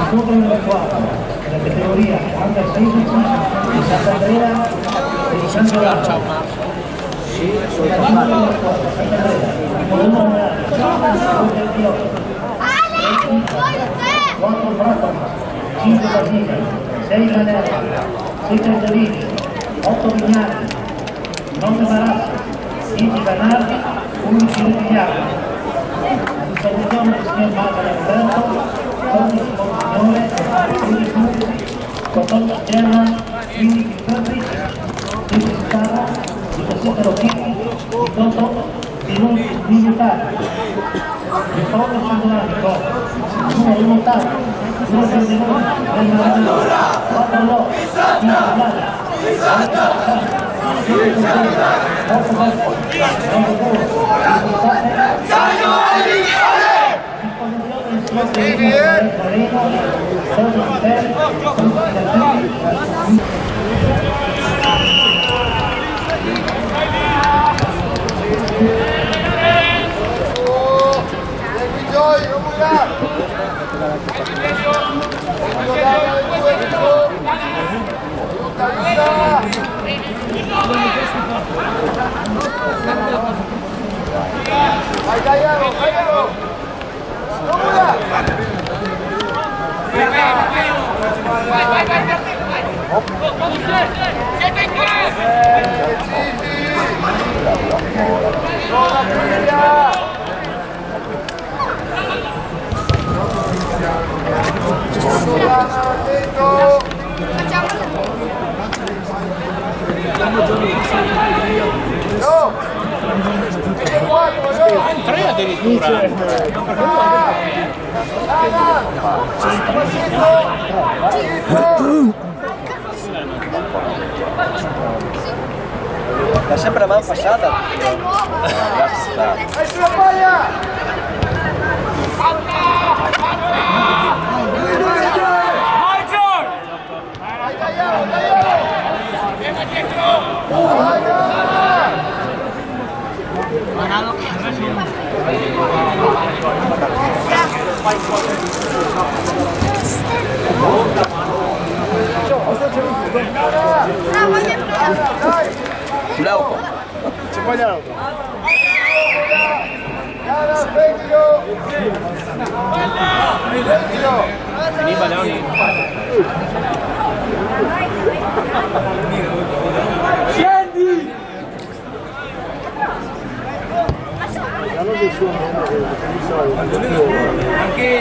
squadra numero 4 nella categoria Under 16 di Sant'Andrea e di San Giovanni. Ciao Marcio. Sant'Andrea, Colombo, 4 Bratton, 5 Basile, 6 Manera, 7 Giovini, 8 Vignani, 9 Marassi, 10 Canardi, 11 Rutigliano. La distribuzione del signor Magana Roberto, 12 Monsignore, 15 Musi, 14 German, 15 Ferri, 16 Sara, 17 Rocchini, 18 Militari. Il Paolo Sandolanico, numero 1 Ottavo, 2 Perdemoni, 3 Maradona, 4 Loro, 5 Vlada, 7 Cuccioli, 8 Vespo, 9 Puro, 10 Vai Gaiano, Gaiano! Siete in tre addirittura. Ma sempre la mano passata. Vai sulla paglia! Sull'auto. Ci puoi dare l'auto? Sveglio! Veniva Leoni. Scendi! Hanno del suo nome che di solito Anche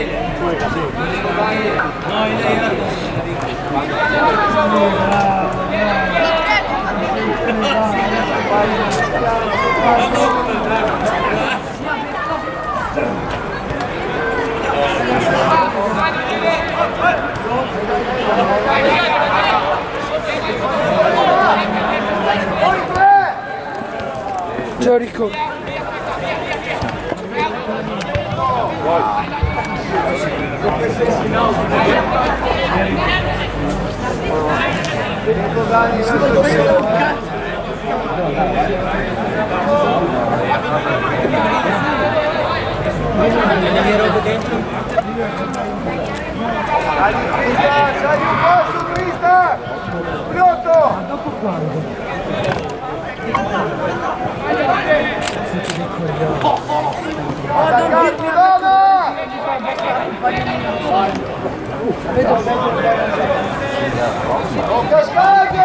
Ciao Ricco. C'hai un posto, Crista! Pronto! dopo quando? Attaccarti, Dona! Non cascate!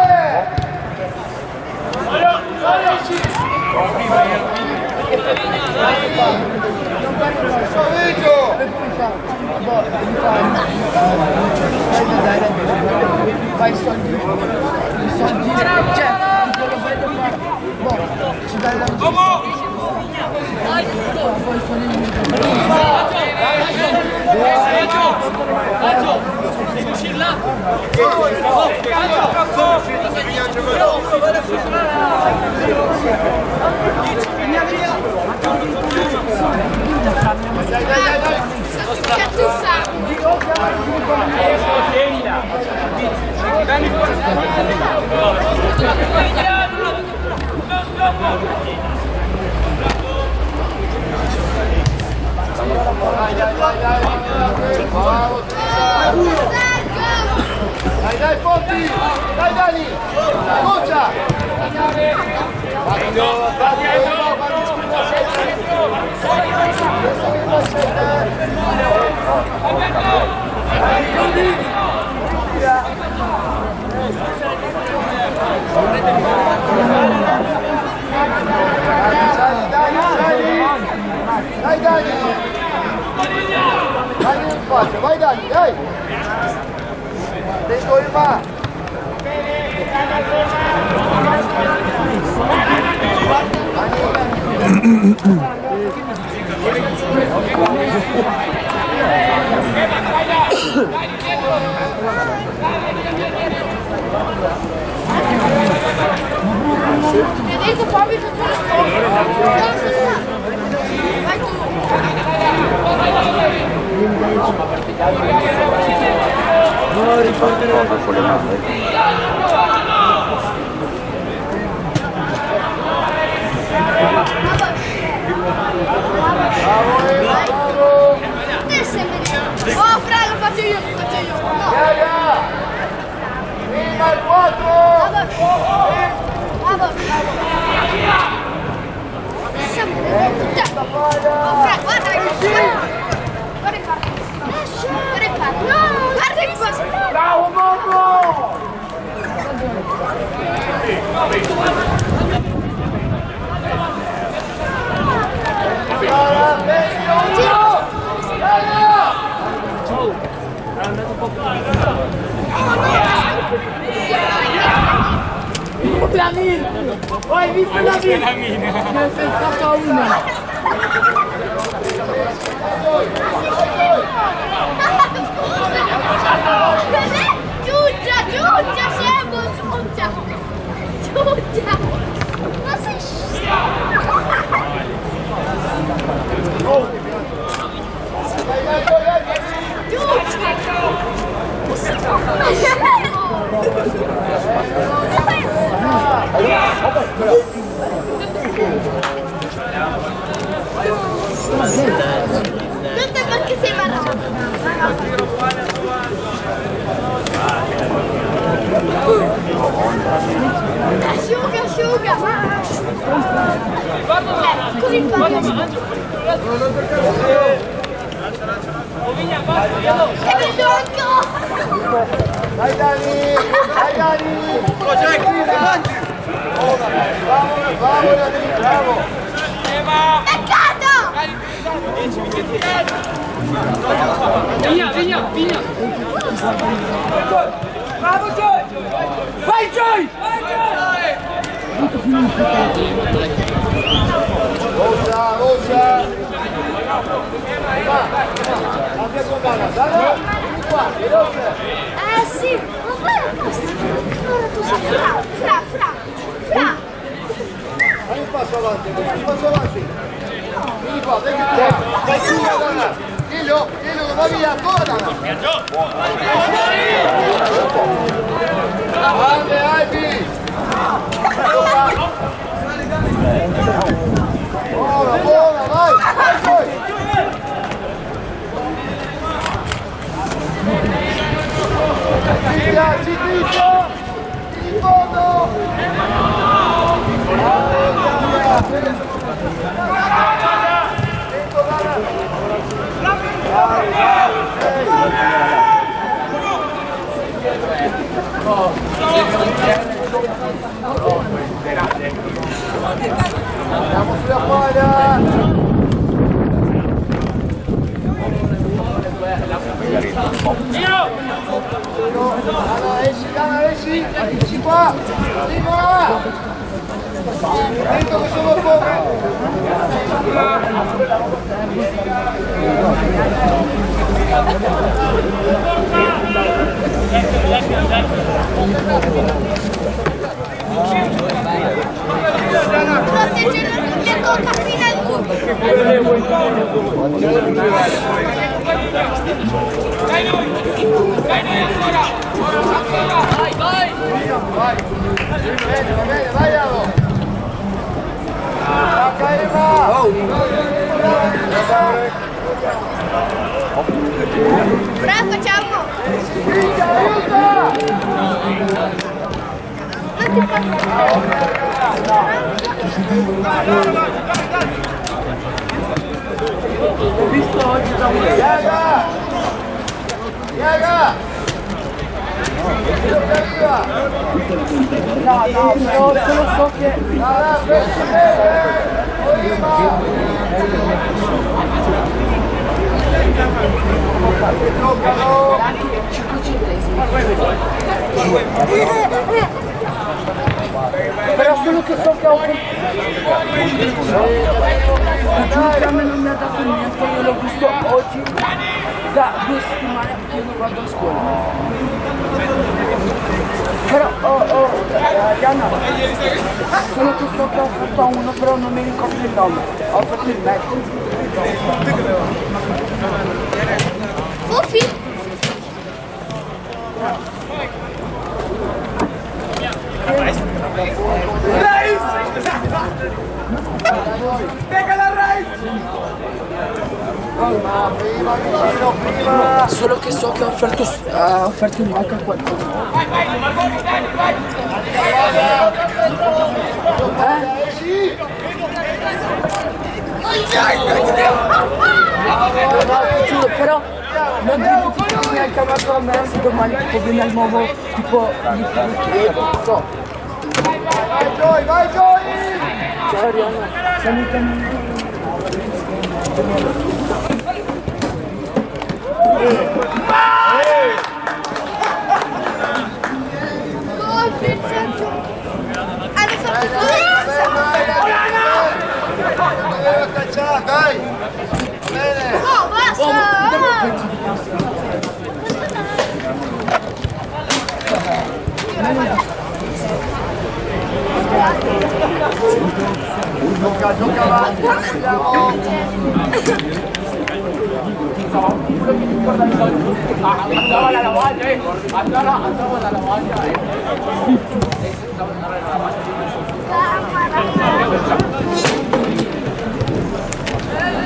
Sorriso! Fai soldi, cioè, quello bello fare, boh, ci dai la poi sono in devi uscire là. Bravo, Dai Fonti! Dai Dani! Goccia! Dai Dani! Dai in faccia, vai Dani, dai! Tengo il ma! Vedete proprio tutto lo sport. Vai tu. Non riporterò con le mani. Bravo! Oh, Fra, lo faccio io, lo faccio io. No. Gaia! Prima il 4! Fra, guarda qua. Bravo Mongo! La mina! Oh, hai visto la mina? Ne sei stata una! Giugia, scemo, Giugia! Ma sei non te perché sei malato. Asciuga. Così fa. È venuto! Dai Dani! Bravo Dani, bravo! Peccato! Vigna! Bravo Joy! Vai Joy! Rosa! Va! Abbia con Dana! Dana! Qua, veloce! Sì! Ma vai a posto! Ora tu sei Fra! Fai un passo avanti! Vieni qua, dai tu, Dana! Dillo, va via, ancora Dana! Grande, Albi! Buona, vai! Ciclista! In fondo! Andiamo sulla quadra! Dana, esci! Esci qua! Viva! Dentro che sono poche! Proteggere tutti a tocca fino al Vai! Va bene, vai Alo! Attacca Ema! Bravo, facciamo! Ho visto oggi da un no, però solo so che però solo che so che ho giuro a me non mi ha dato niente, io l'ho visto oggi da 2 settimane perché io non vado a scuola. Però Diana, solo che so che ho fatto uno, però non mi ricordo il nome, ho fatto il mezzo. Fuffi! Solo che so che ha offerto il mic a qualcuno. Giuro, però non dico che mi hai chiamato a me se domani tipo viene al nuovo tipo non so. Vai Joy! Ciao Arianna, salutami. Dai! Bene! No, basta! Gioca avanti! Andava alla lavaglia, andava alla lavaglia.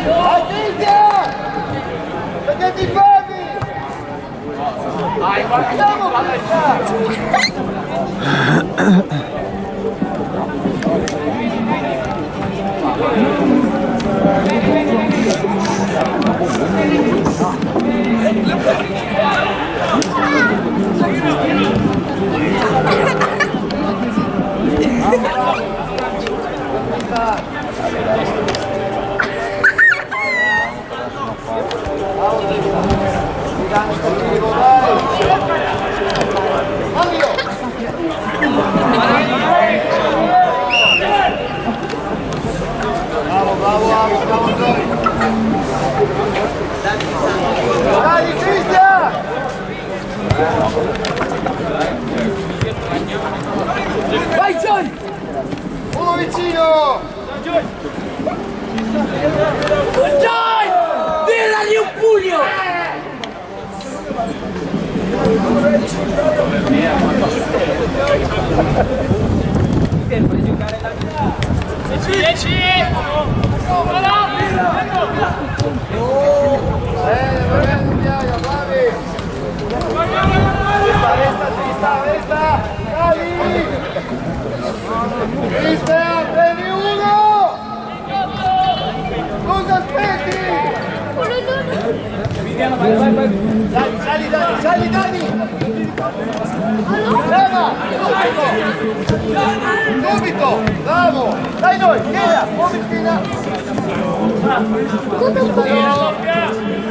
Attenzione! Perché ti fermi? Andiamo! Dai, Cristian! Vai John! Uno vicino! John! Tiragli un pugno! Resta! Dai! Cristian, prendi uno! Cosa aspetti? Sali, Dani! Leva! Subito! Bravo! Dai noi, Chiena! Muovi Chiena! Ma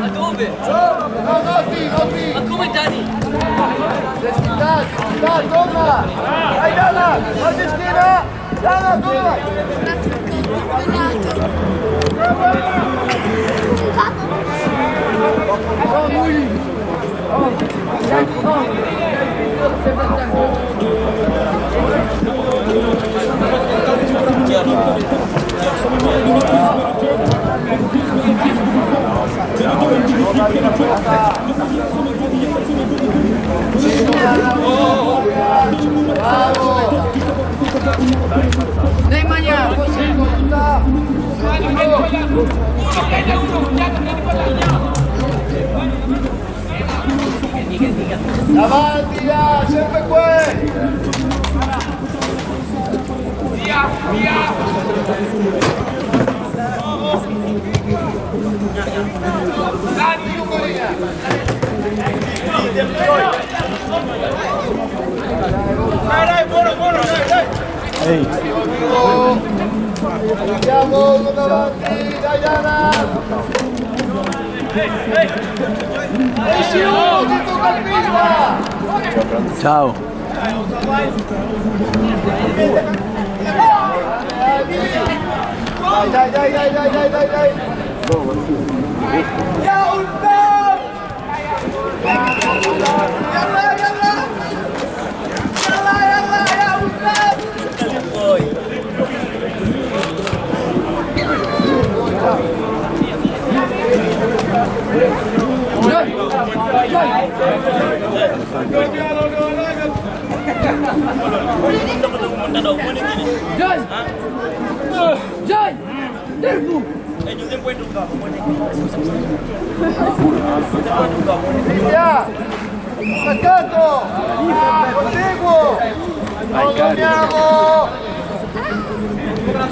dove? No, noti! Ma come Dani? Dai, torna! Dai, Dana! Vai di schiena! Dana, dove vai? Dai Magna! Davanti là, sempre quelli! Dai, Lucolina! Dai, buono, dai! Ehi! Andiamo uno davanti, dai Diana! Esci uno, ti tocca il pista! Ciao! Dai! Ya Ustaz! Yalla, ya Ustaz! Jai! Terbu! Via! Attaccato! Proseguo! Non torniamo!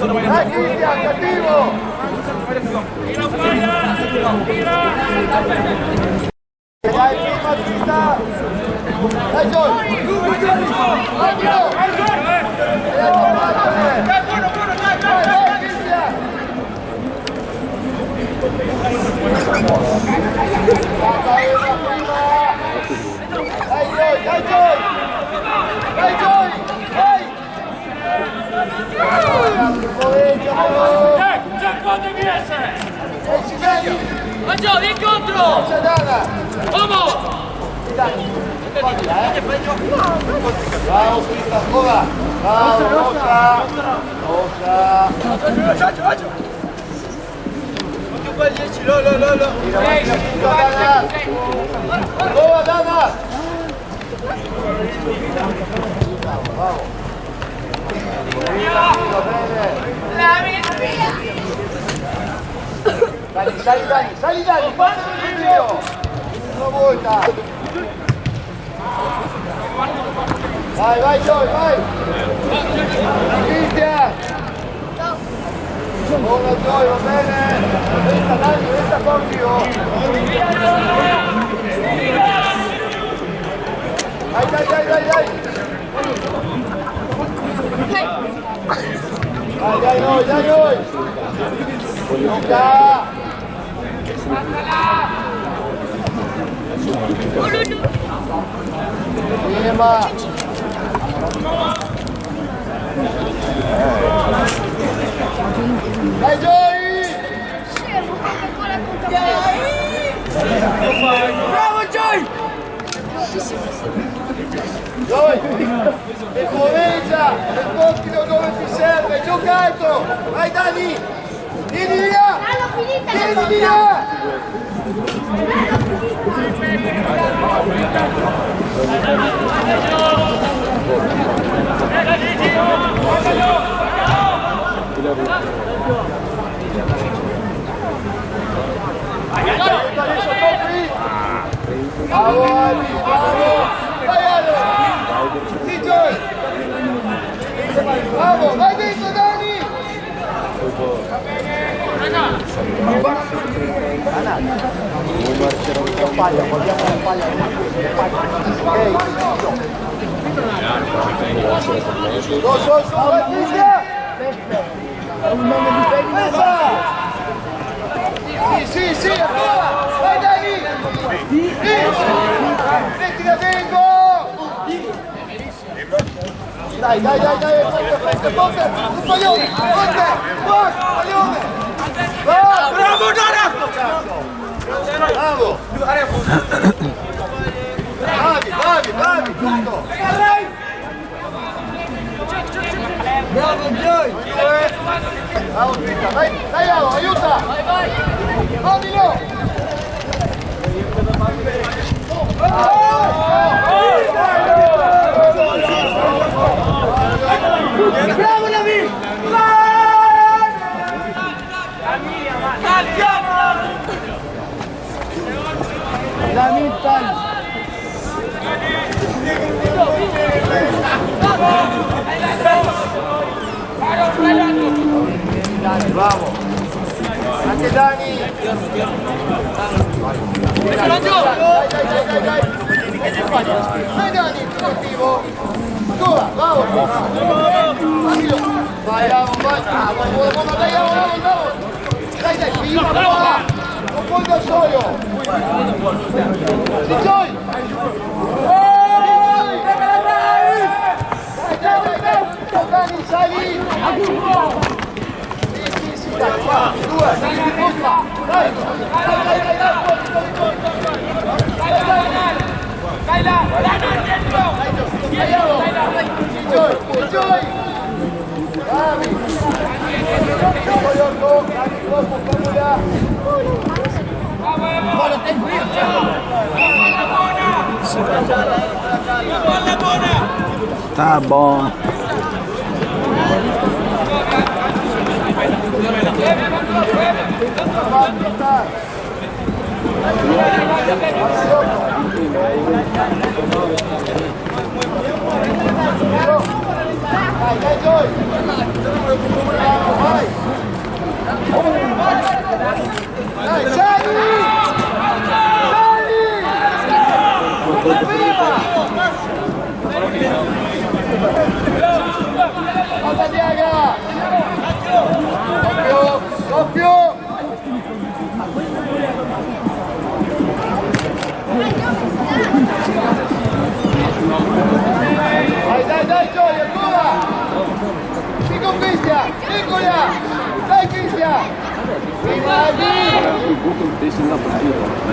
Dai Cristian, cattivo! Dai prima pista! Dai Joy! Dai Cristian! Dai Joy! Andiamo, vieni contro! Vamos! Bravo Cristian, ancora! Bravo, Rosa! Ancora Dana! Bravo! Sali Dani, fatelo il video! Una volta! Vai Joy, vai! Cristian! Buona Joy, va bene! Resta Dani, resta contigo! Dai! Dai noi! Luca! Prima! Dai Joy! Bravo Joy! Joy! E correggia! E portilo dove ti serve! Giocato! Vai Dani! Vieni via! Vieni via! Bravo Ali, bravo! Vai Ale! Sì Joy! Bravo, vai dentro Dani! Su, vai Cristian! Sì, ancora! Vai Dani! Metti da dentro! Dai, forte! Un paglione! Forte! Bravo Dana! Bravo! Bravi, tutto! Bravo Joy! Bravo Cristian, dai Alo, aiuta! Familo! Bravo David! La mitad. Bravo. Anche Dani. Dai. Dai Dani, cattivo. Ancora, bravo. Vai, vai. Dai, prima, brava. Non puoi da solo. Si giochi. Dani, sali. Sì, dai, qua. 2. Dai. Tá bom. Dai, Joy! Dai, sali! Viva! Guarda Diaga! Doppio! Dai, Joy, ancora! Fico Cristian, piccola! Dai Cristian!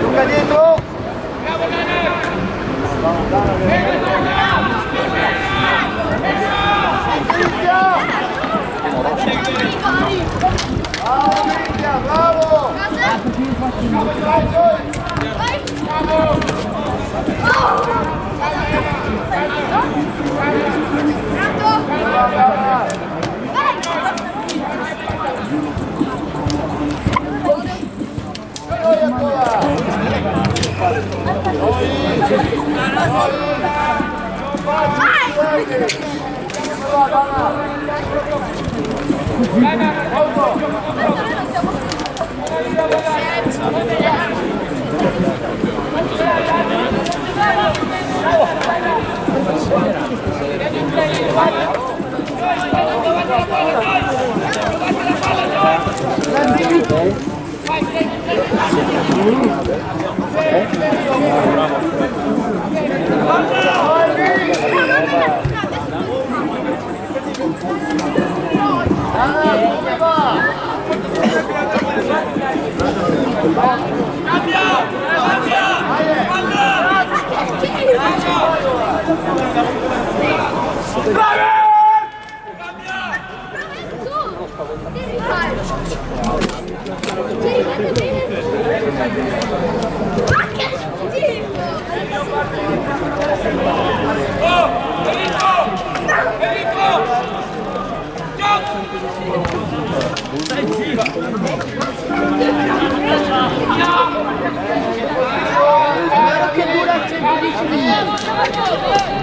Luca dietro! Cristian! Bravo! Dai, Joy!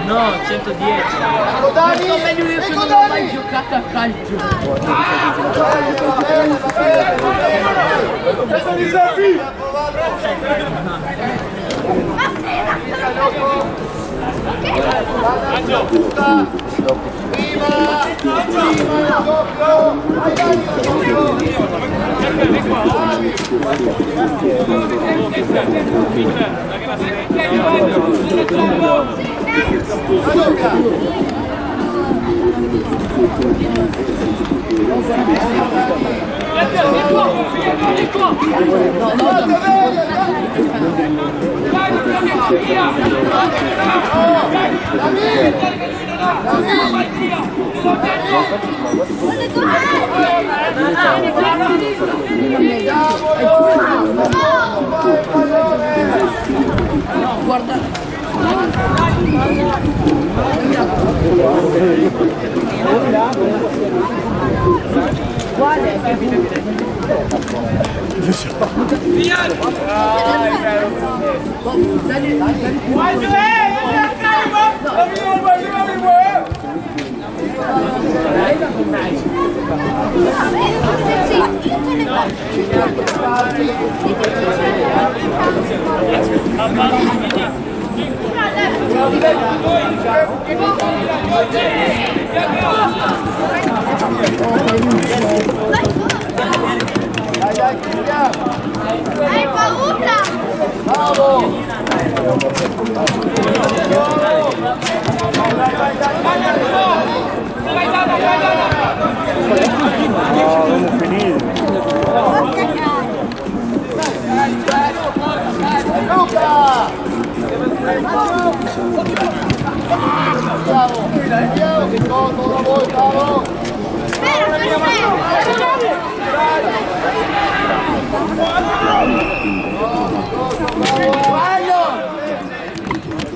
No, 110. Dani, Meglio io che non ho mai giocato a calcio. Questo disafio! Guarda. Quale? Sì. Hai paura? Luca! Andiamo, che conto da voi, Paolo!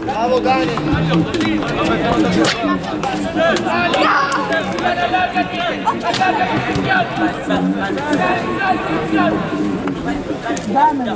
Bravo Dani! Dammi la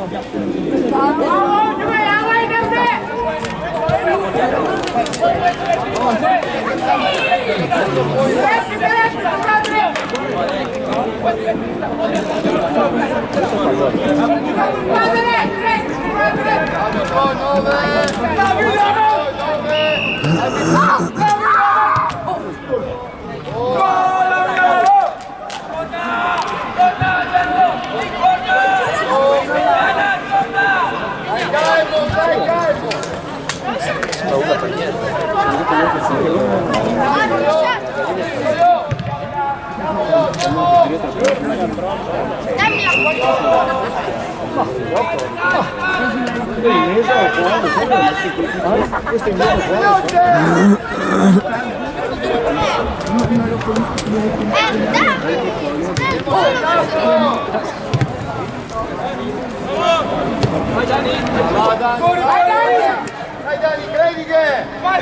Vai Dani, credi che... Vai!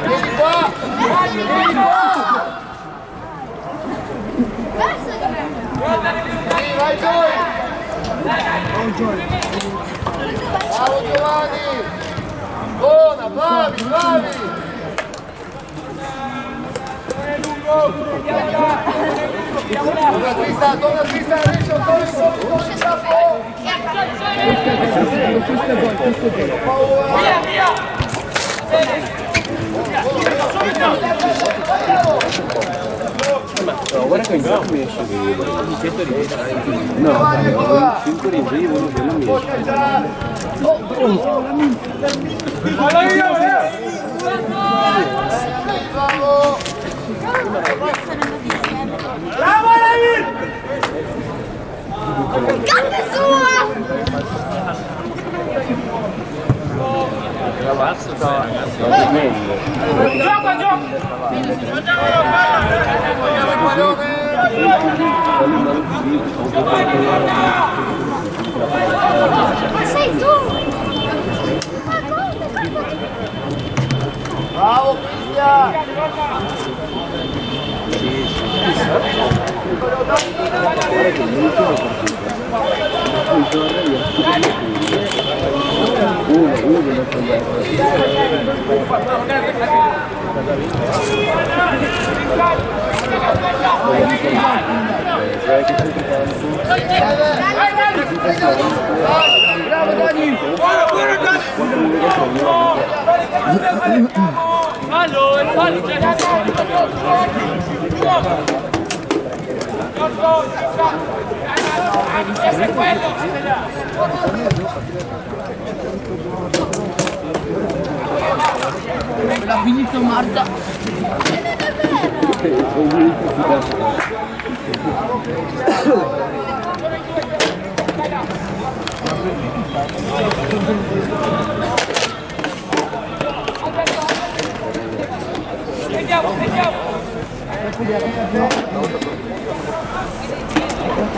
Vieni qua! Vieni qua! Sì, vai Giovanni! Bravo Giovanni! Buona, bravi, bravi! Torna twista, Richard, torna capo! Via, via! Guarda che in gioco mi esce di... No, 5 rigiri, uno quello mi Bravo David! Cazzo sua! Gioca, gioca! Ma sei tu! Bravo Cristian! Bravo Dani! Fallo, il fallo l'ha finito Marta.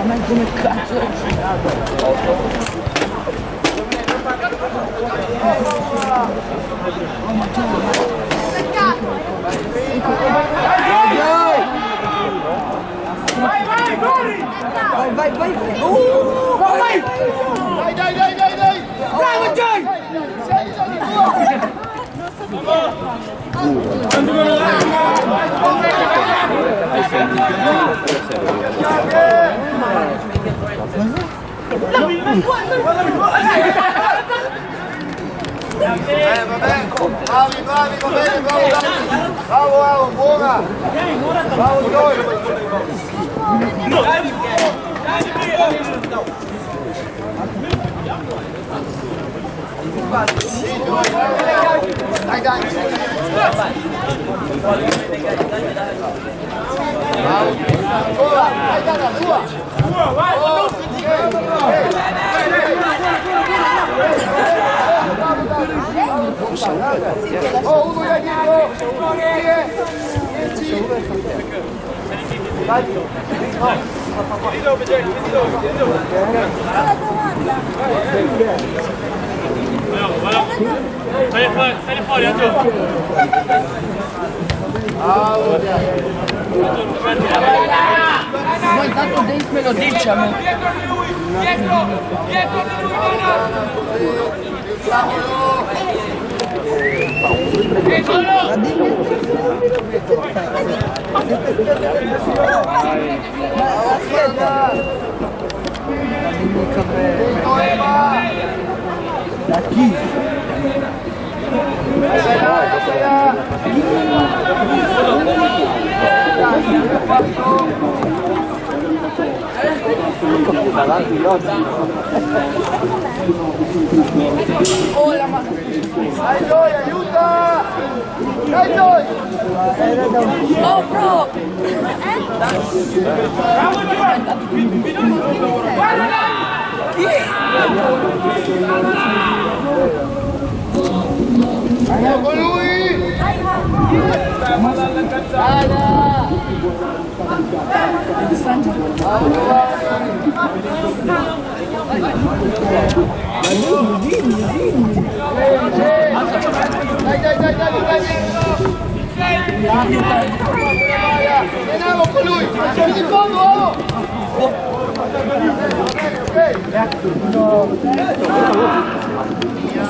Ma come cazzo è uscito? Vai, corri! Vai! Vai! Dai! Bravo, Joy! Sei di tua! Vabbè. Bravi, va bene, bravo Dani. Bravo Aaron, buona. Bravo Joy. Dai, Dani. Ancora, dai Dani, tua. Oh, uno da dietro. 10. Vai. Stai fuori, Angelo. Voi tanto Dave me lo dice a me. Dietro di Da chi? Oh la mano! Dai Joy, aiuta! Dai Joy! Oh bro! Andiamo con lui! Andiamo con lui! Di fondo!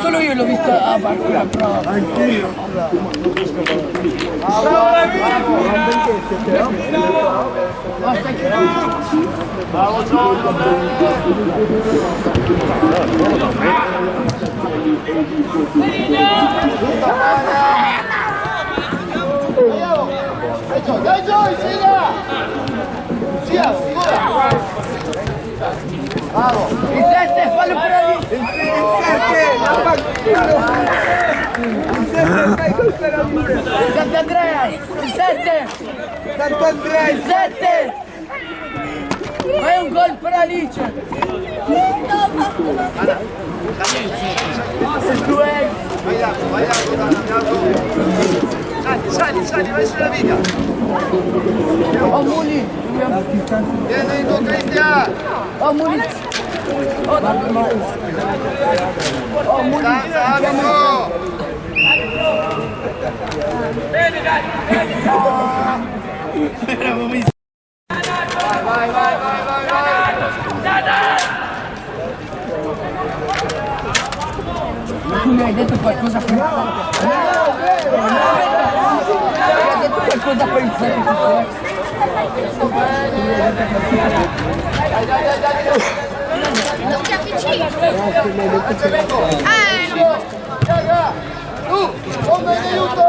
Solo io l'ho vista a Barcula, però anch'io. Bravo Giorgio! Dai Joy, Sia, ancora! Bravo! Il 7, fallo per lì! Il 7, fai col ferramura! Sant'Andrea! Il 7! Sant'Andrea! Il 7! Fai un gol per Alice! Sali, vai sulla vita! Oh Muli! Vieni tu Cristian! Oh Muli! Oh Muli! Abito! Vai! Tu mi hai detto qualcosa per il qualcosa per il Non ti avvicini. Tu, come aiuto!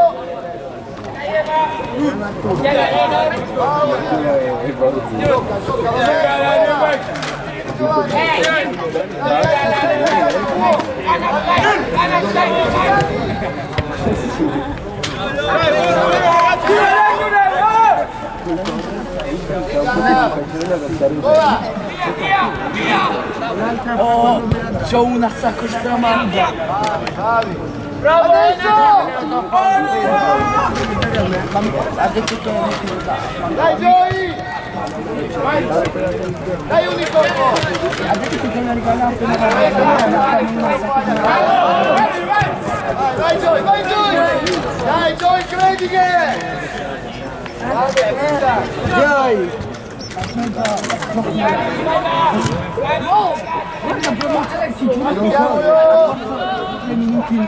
Oh, c'ho una sacco stramangia. Bravo Enzo! Ha detto che non ti dà. Dai Joy! Dai Unicorno! Ha detto che mi ha regalato una Vai Joy! Dai Joy, credi che... Dai! Oh! Guarda, promozione si giura. Andiamolo! 3 minuti in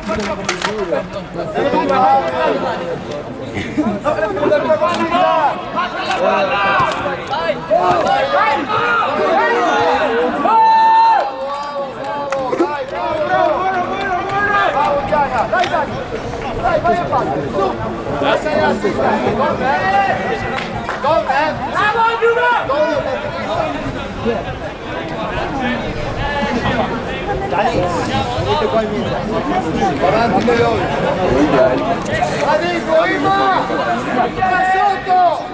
là, dai, vai a fare, su, sei assistente, con me, bravo Giuda! Dai, vedete qua in vita, avanti Leone, Adrico, Ima, sotto,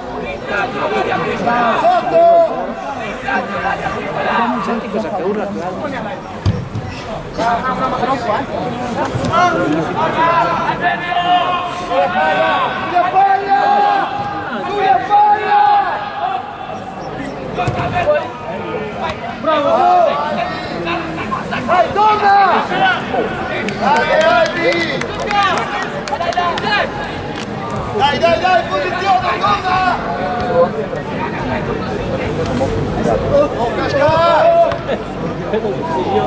Senti cosa che urla tu? Bravo! Vai, torna! Dai, posizione, torna! Oh, casca!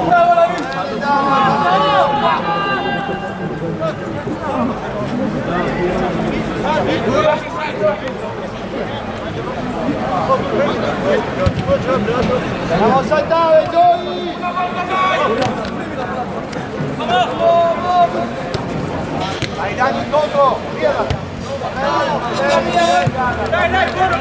Bravo la vita! Andiamo a saltare, Johnny! Hai dato il conto! Via! Dai, corro!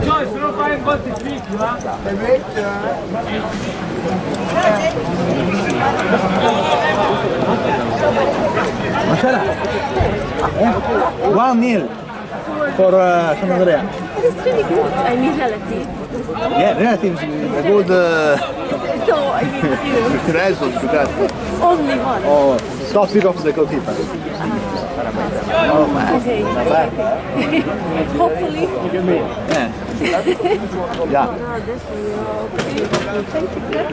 Joy, se non fai un gol ti spicchi, va? Marcella, 1-0 for San Andrea. It's really good. I mean, relative. Yeah, relatives good So, I mean, you result because only one. soft hit of the goalkeeper. Okay. Hopefully. Yeah. Yeah. No, this is okay. Thank you.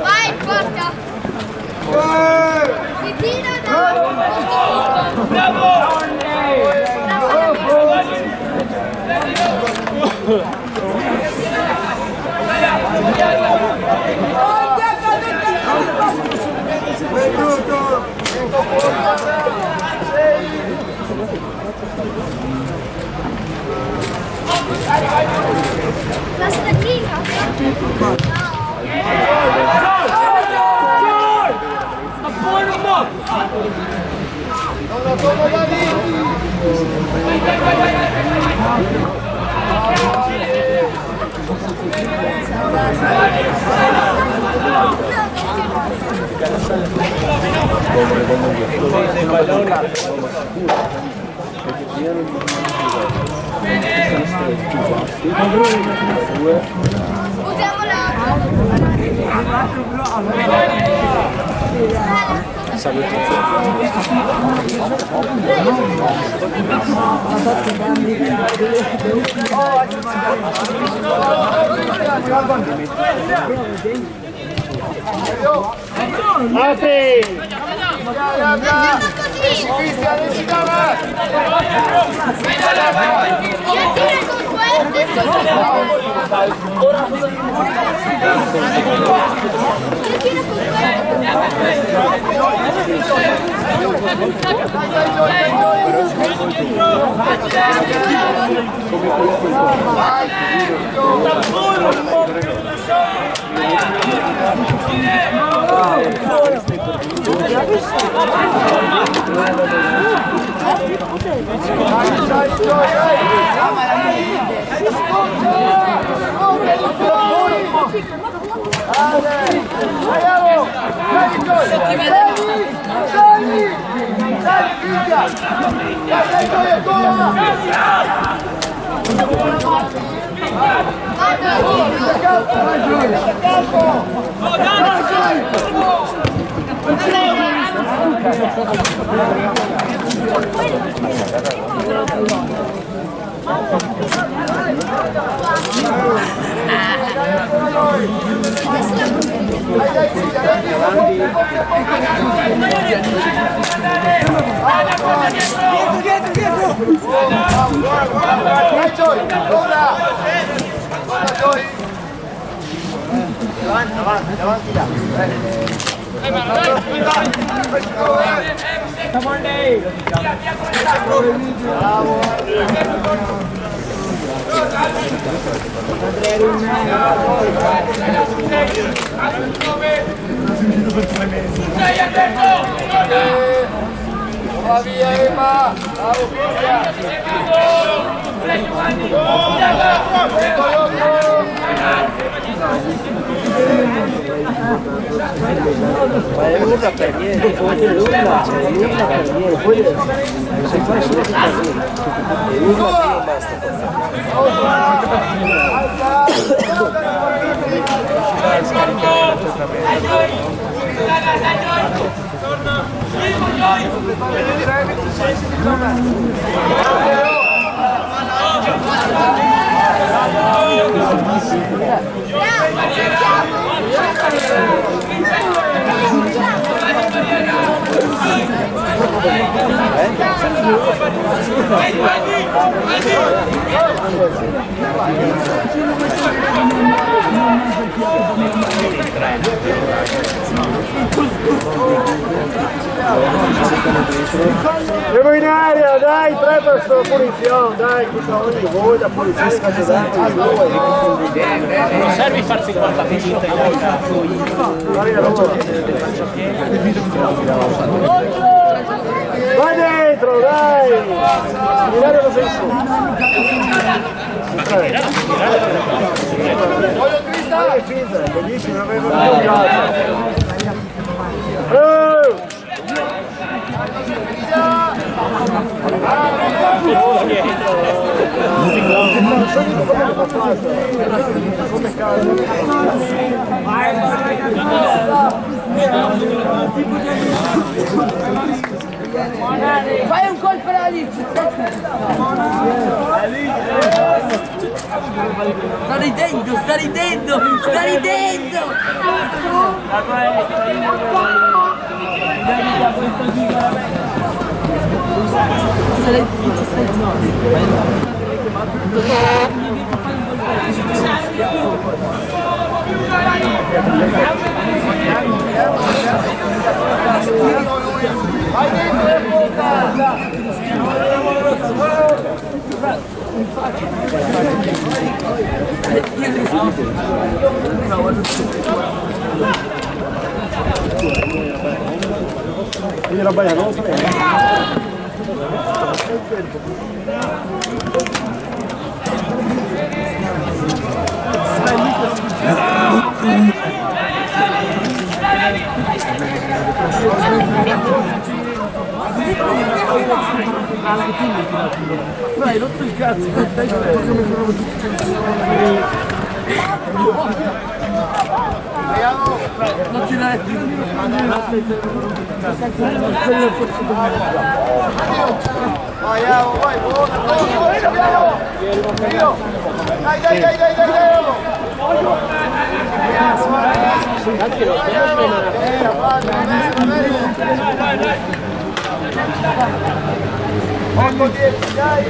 Vai, porta! Si tira da... La statina! Usiamo Apri! così! Cristian, si dava! Io tiro con questo! Io tiro con Avanti là. Va via Emma, bravo Ma è urla per niente, poi è urla per niente, poi non si fa solo per niente. È urla e Andiamo in area, dai, 3 per punizione, dai, tutta ogni voi da polizia Non serve farsi 40 minuti. Vai dentro, dai! Mirare lo stesso. Voglio Cristiano! È finta, è bellissimo, non avevo più giocato. Fai un gol per Alice! Sta ridendo, sta ridendo, sta ridendo! Vai dentro e porta! Quindi la bagna non No, hai rotto il cazzo, dai, non ti dai più. vai, buona, Ecco 10, dai!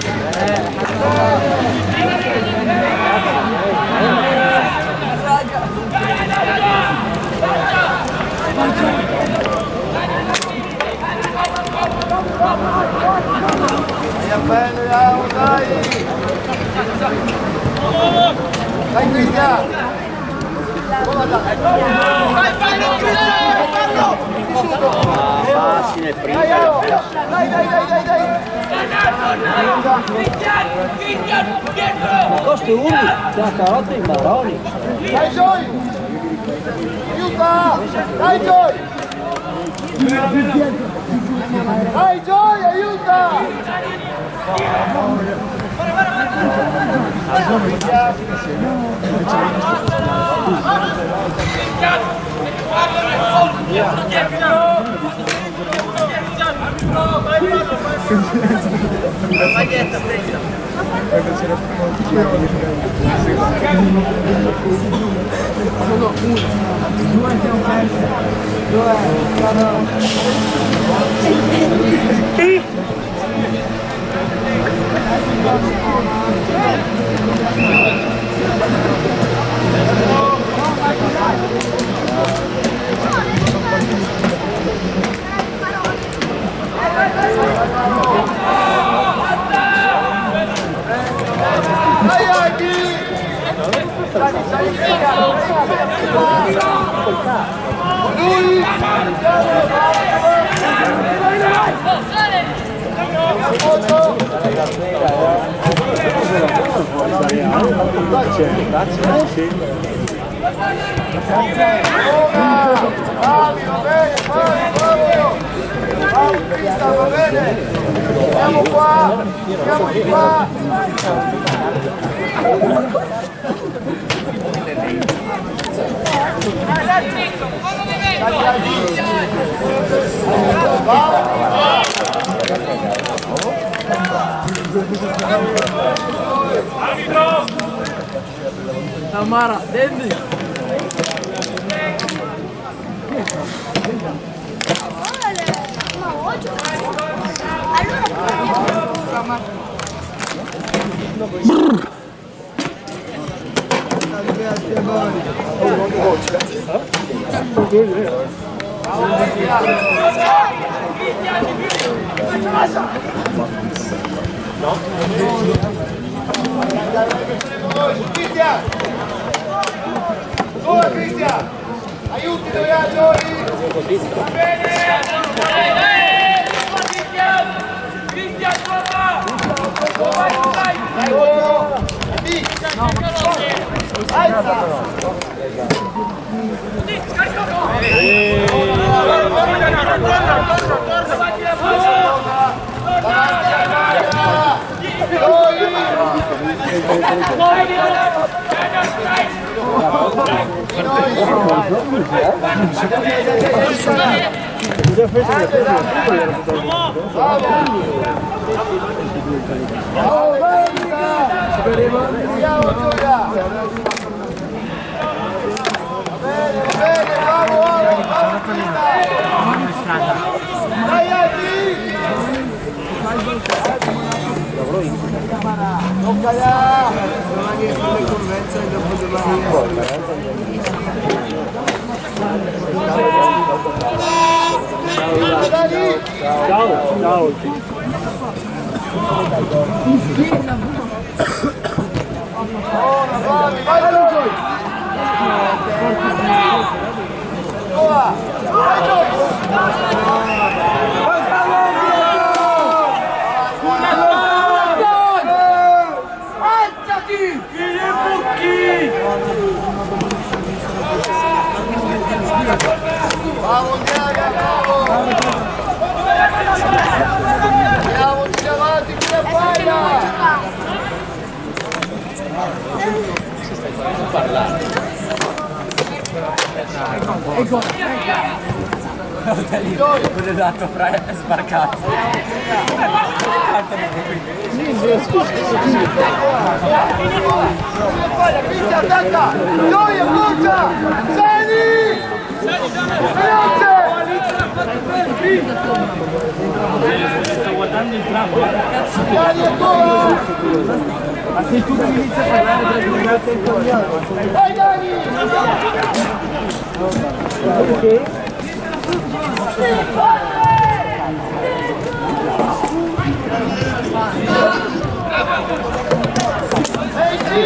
Bene, dai! Dai Cristiano! facile prima. Dai! Costi 11, da carota in baroni. Dai Joy! Aiuta! Dai Joy! Dai Joy, aiuta! Siamo qua, siamo di qua. Tamara, devi. Ma oggi? Allora Cristian! Dove Cristian? Aiuti dove ha Giori! Cristian, torna! Ciao. Bravo Diaga, bravo! Andiamoci avanti con la palla! Quello dato fra è sbarcato. Cristian, attacca! Gioia, forza! Seni! Veloce! Sto guardando il trampo, cazzo. Dai ancora! Ma sei tu che mi inizi a parlare del Dai Dani! Ehi sì!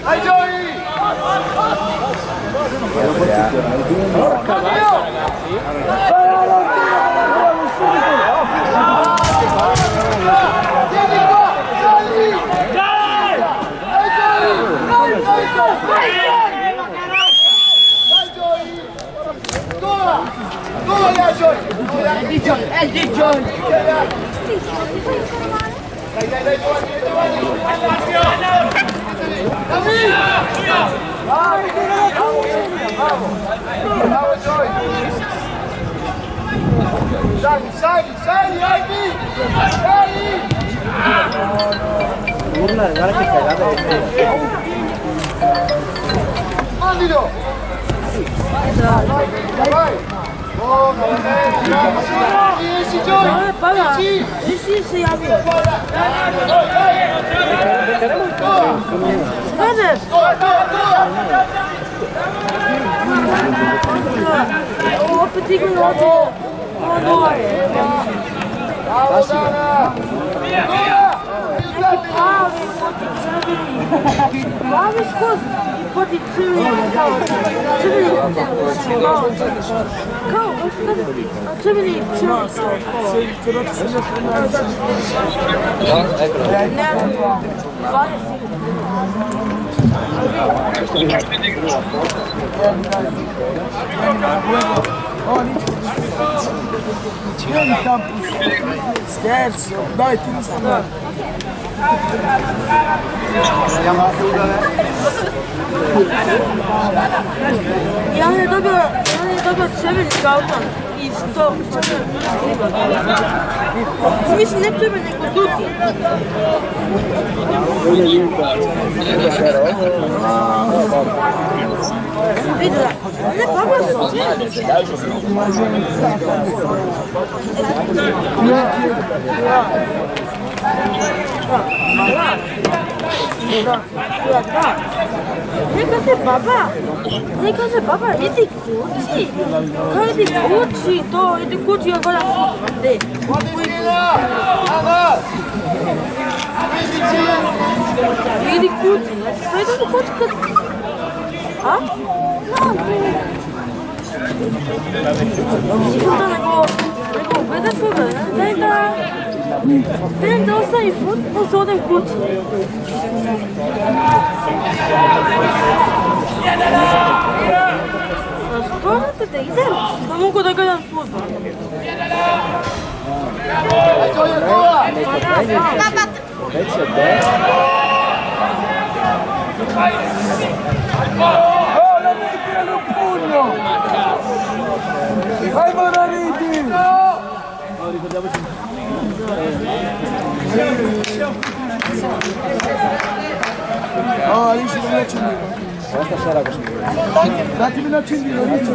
Dai Gioi! Porca vacca, ragazzi. È il Gigione! Sali, Albi! Sali! Urla, guarda che cagata che fai. Mandilo! Vai! Oh, no, sì, Gioia! Papà, sì, amico. Guarda! Oh, fatico noto. Oh, no. Bravo, Dana! Bravo, scusa. Pode ser. Scherzo, dai, ti mi sta bene. Ja ne dobio sebe skautan i sto. Mislim, ne treba neko duti. Videla, ne pogledaj Neka se baba, idi kući. Kaj idi kući, to, idi kući, ja gledam futbol. Idi kući, kaj idi kući kad... A? Onda nego gleda svoga, daj da ostavi futbol, se odem kući. Stvarate da idem? Da mogu da gledam futbol. Veci od te. Oh, la metti nel pugno! Vai Morariti! Oh, lì si deve accendere. Stasera così. Datemi l'accendino, lì c'è.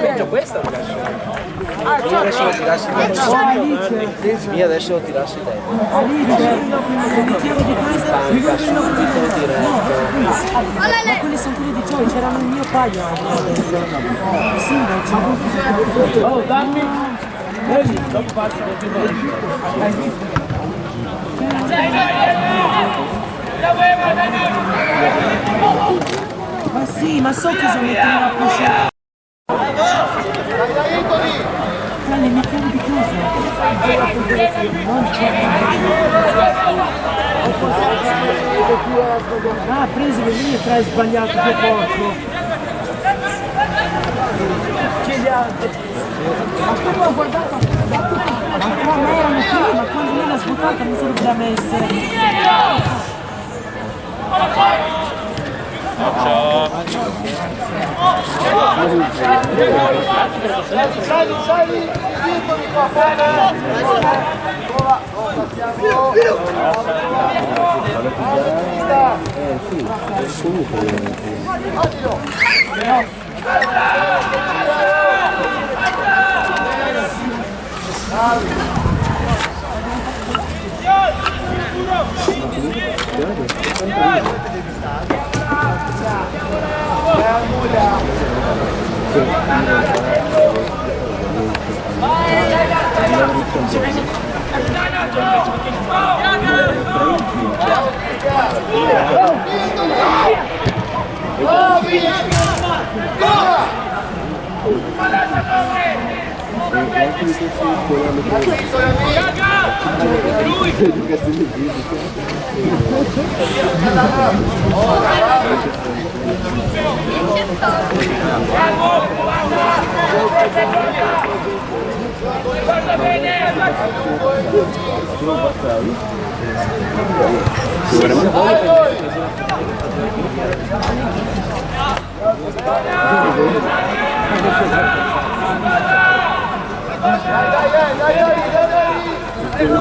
Peggio questa, ragazzi. Io adesso lo tirassi dentro. Io adesso lo tirassi dentro. Ma quelli sono quelli di Gioia, c'erano il mio paio. Oh, dammi! Prendi, dopo faccio Ma sì, ma so cosa mettono la puscia. Le mettiamo di chiuso. Non c'è. Ah, preso che lì tra sbagliato che poco. Ma come ho guardato? Ma come erano prima, quando lei l'ha svuotata mi sono già messe. Sali, dietro qua,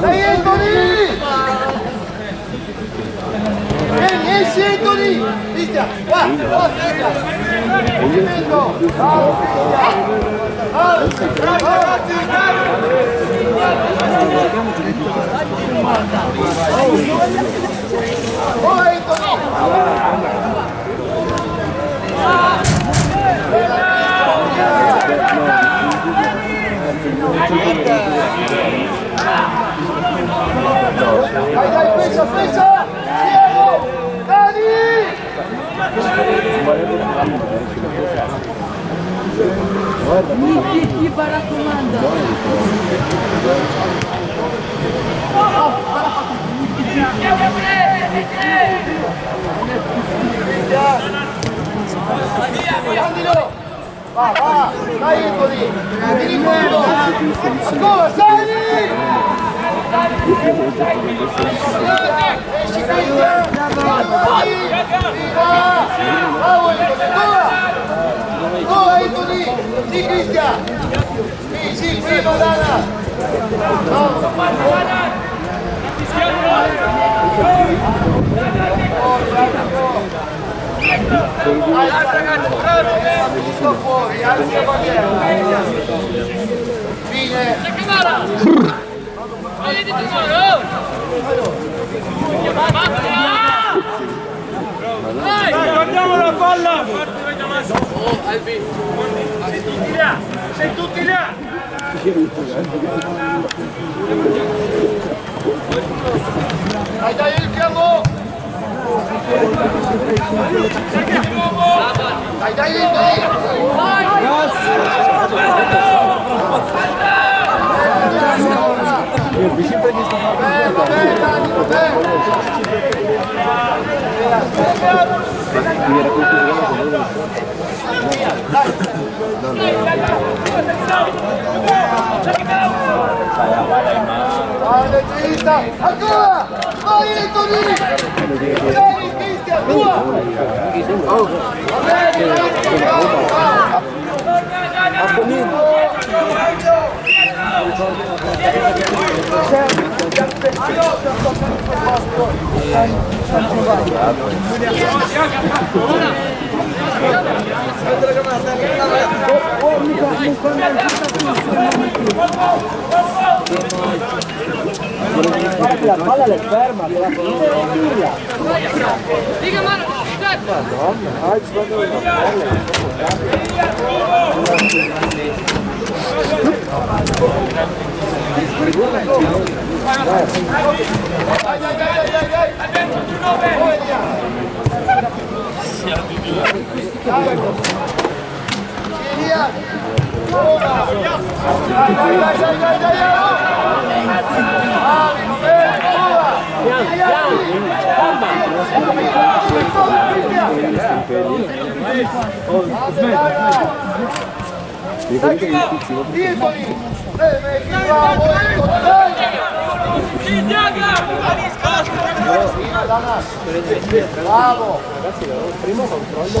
Dai Anthony! Vieni, esci Anthony! Cristian, va, Cristian! Movimento! Bravo Cristian! Oh Anthony! Dai, freccia! Diego! Dani! Chi va raccomanda? Prendilo! Va! Dai Anthony! Ti ricordo! Ancora, sali! Esci Cristian! Bravo Anthony! Sì Cristian! Sì, prima Dana! Sto fuori, alzi la bandiera! Fine! Dai, guardiamo la palla! Sei tutti là! Dai il fiammo! Dai ancora! Vai Anthony! Dai Cristian, tua! La palla è ferma, te la tira. Diga mano, Madonna, alzi quando la palla Bravo! primo controllo.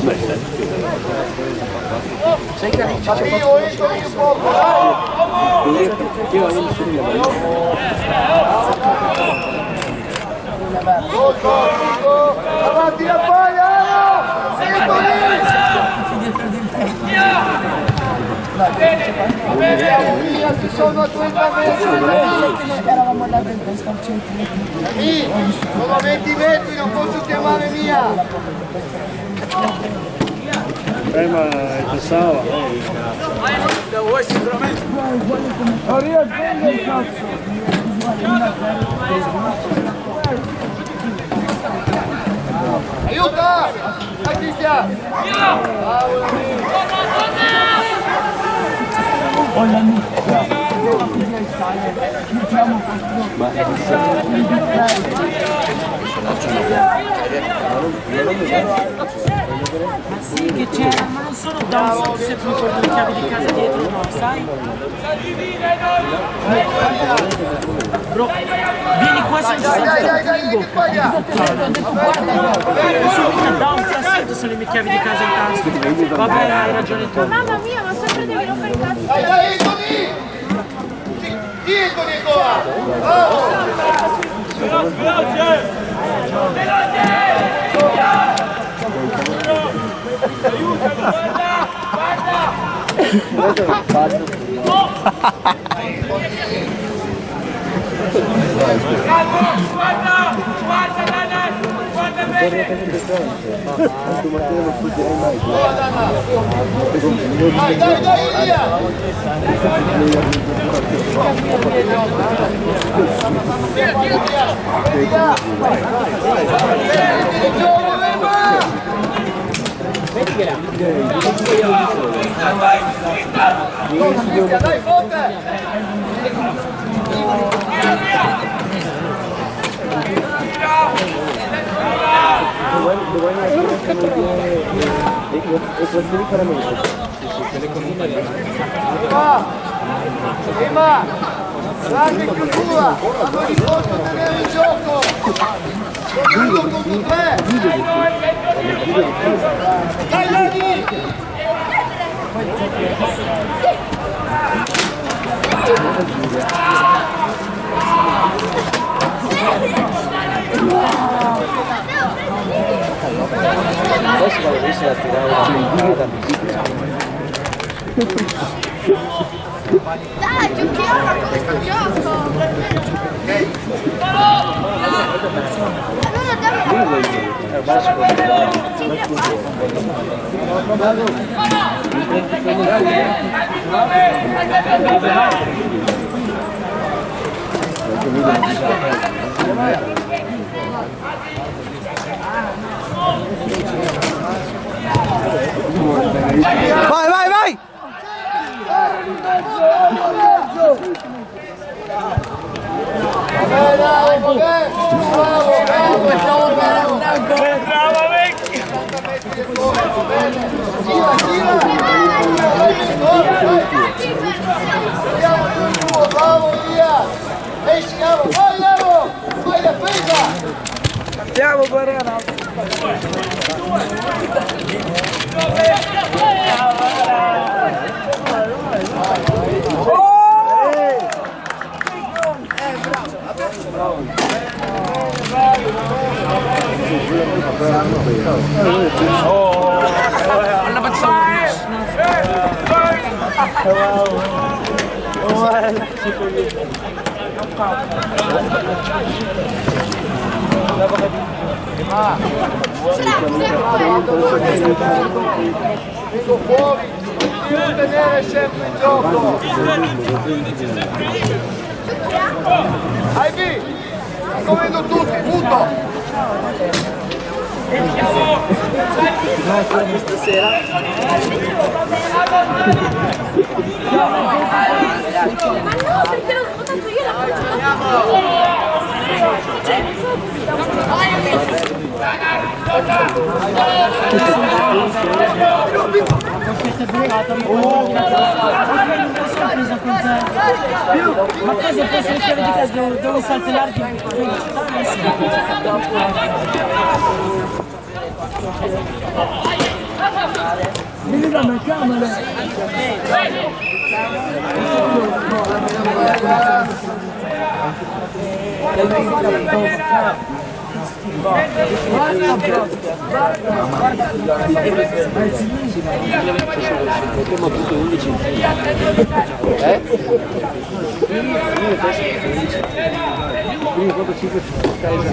Sei carino, io entro un poco, avanti la palla! Via, ci sono a 30 metri! Eravamo là dentro, stavo Sì, sono a 20 metri, non posso chiamare via! Ma pensava. Aiuta! Dai Cristian! Olha, Sì che c'era, ma non sono down se mi porto le chiavi di casa dietro, no, sai? Bro, vieni qua se non ci sento in bocca. Ho detto guarda, sono mica down, ti assento se le mie chiavi di casa in tasca. Vabbè, hai ragione tu. Mamma mia, ma sempre devi rompere il cazzo. Dai, Anthony! Anthony ancora! Bravo! Dai, Elia! Dai, forte! Prima! Grande chiusura! Hanno risposto a tenere il gioco! Sono 1 contro 3! Dai, Lani! Adesso vado a riuscire a tirare una benzina da Dai, giochiamo a questo gioco! Allora Vai, vai, vai! Bravo vecchio! Bravo, via! Ehi, siamo! Vai, Leo! Vai, difesa! Andiamo, Barana! Vengo fuori, devo tenere sempre il gioco. Ivy, sto vedendo tutti, butto. Stasera. Ma no, perché l'ho svuotato io la Ma cosa può essere chiave di casa dove saltellarti in vieni da me, camera! Mettiamo tutti 11 in fila. Quindi quando 5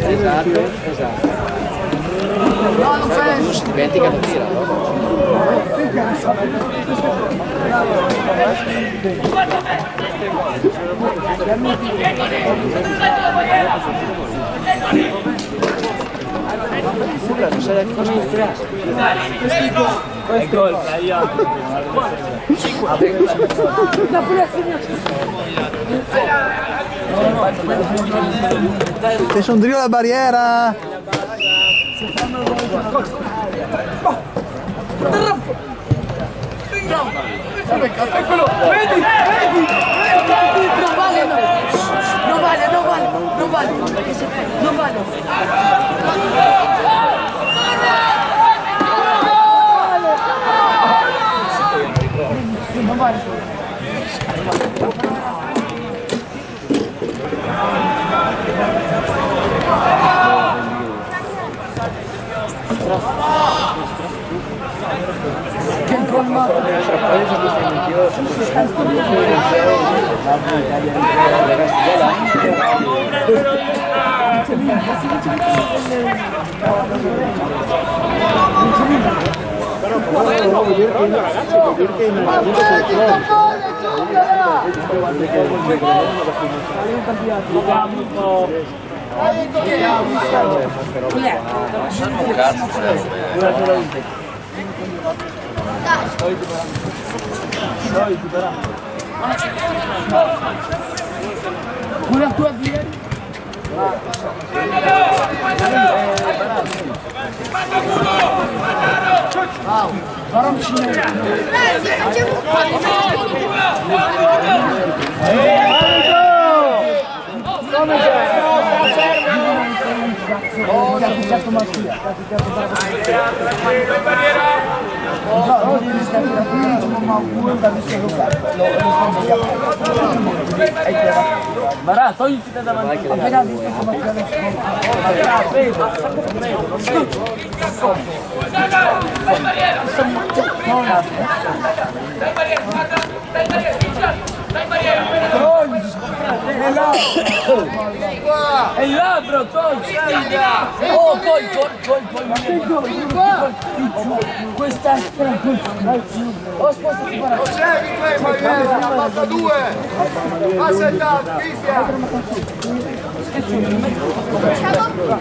esatto. No, non penso. Non si dimentica di tira, non sai cosa mi interessa. È gol, sbagliato. La pulizia! C'è Sondrio la barriera! Vedi! Non vale, non vale. Che colmato! Una tua via. Marà, togliti da davanti. Appena visto come È il labbro, togli! Oh, togli! questa è ho spostato il Non c'è Barriera, passa 2. Passa il tanto, Cristian.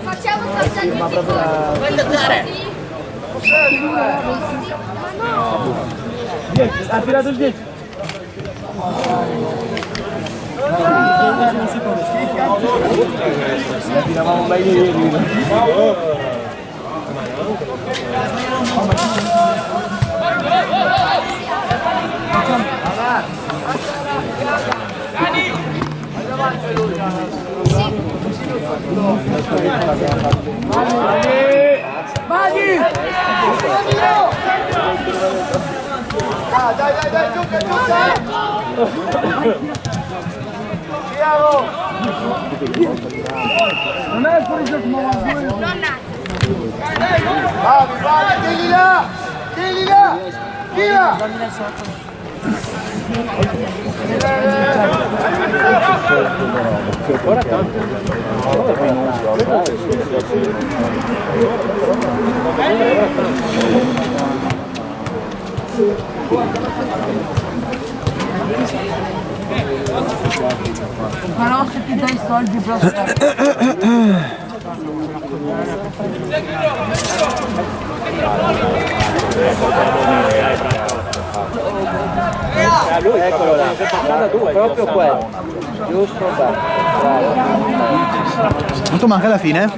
Facciamo passare il Ha tirato il 10! Tiravamo meglio ieri. Dai, gioca. Chiaro. non è il fuorigioco ma Vai, tieni là. Tira. però se ti dai i soldi basta. Eccolo là, proprio quello, giusto, bravo. Quanto manca alla fine?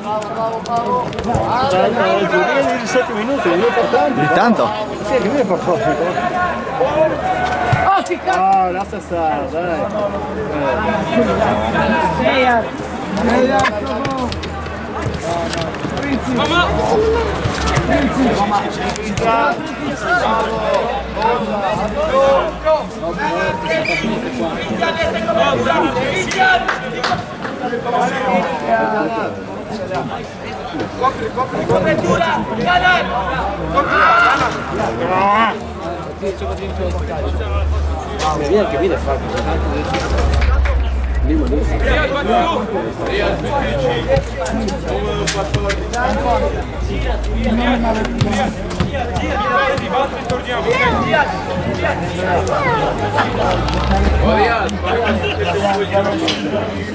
7 minuti, è importante. Di tanto? Sì, che mi fa proprio. Oh, che cazzo! No, lascia stare, dai. Via che viene fatto.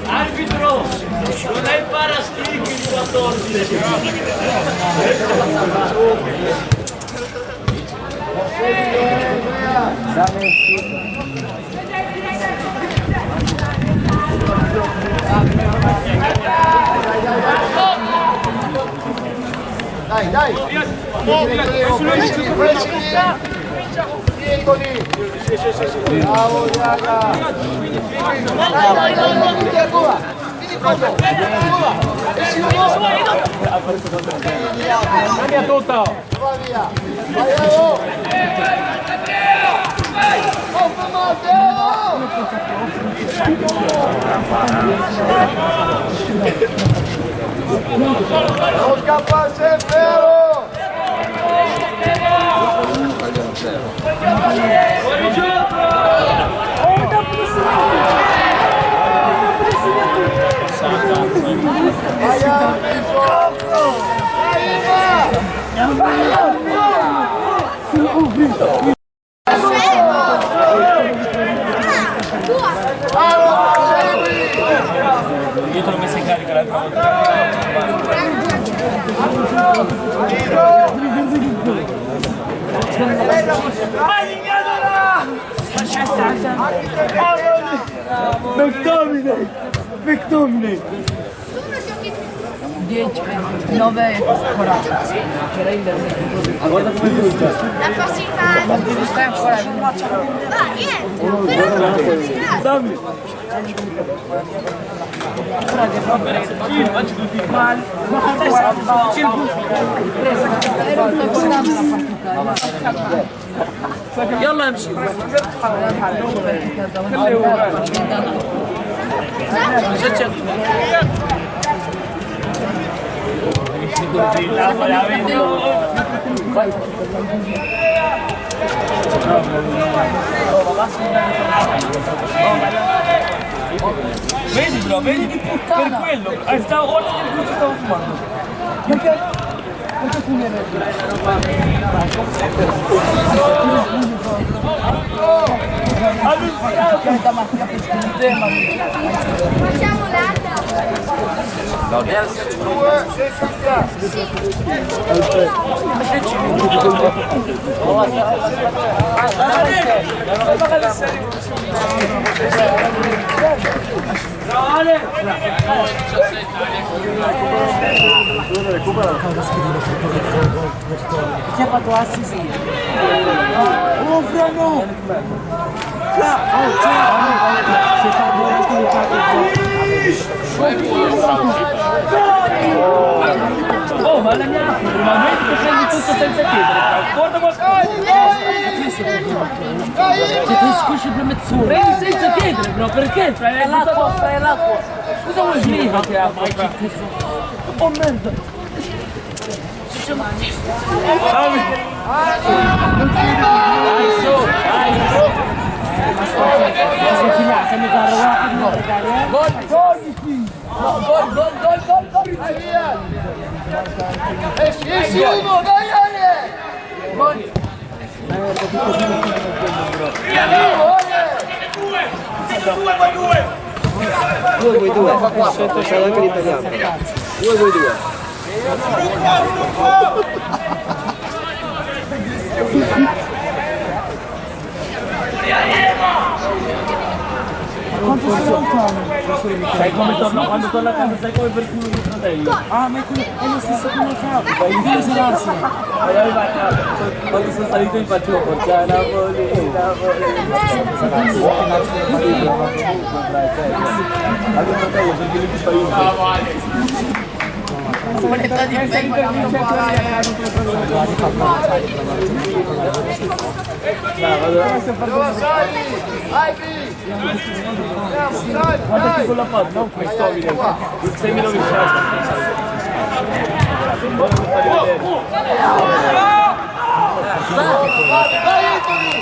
Arbitro, non è il paraschicchi di 14. Dai, dai! Piccoli! Bravo, raga! Dai, tutti a Cuba! Vieni Cuba! Andiamo a tutto! Va via! Vai, oh! Forza Matteo! Non scapparsi, è vero! Vai, amico! Io te l'ho messa in carica l'altra volta. McTominay! 10, 9, 40. Guarda come butta. La prossima. Stai ancora. Va, niente. Però non funzionare. Dammi! يلا امشي Vedi bro, vedi? Per quello. Stavo guardando il gusto, stavo fumando. Perché Facciamo l'altra. Chi ha fatto assist? Oh freno! Si fa oh, ma la mia normalmente prendi tutto senza chiedere. Guarda qualcosa. Se ti scusi per mezz'ora, prendi senza chiedere, bro, perché? Fai l'acqua, fai l'acqua. Cosa vuoi dire che ha questo? Oh merda! Esci uno, dai Ale! Due voi due, c'è anche l'italiano. 2 voi 2. Quanto sei lontano? Sai come torno? Quando torno a casa sai come per culo mio fratello. Ah, ma è lo stesso come capo, vai in casa d'Arsenal. Quando sono salito mi facevo portare Napoli, Napoli. Avevo fratello perché lui ti fa io. Moneta di 100 Dove sei? Ivy! Guarda che con la palla, non questo video. Il semino vicino. Vai, Anthony!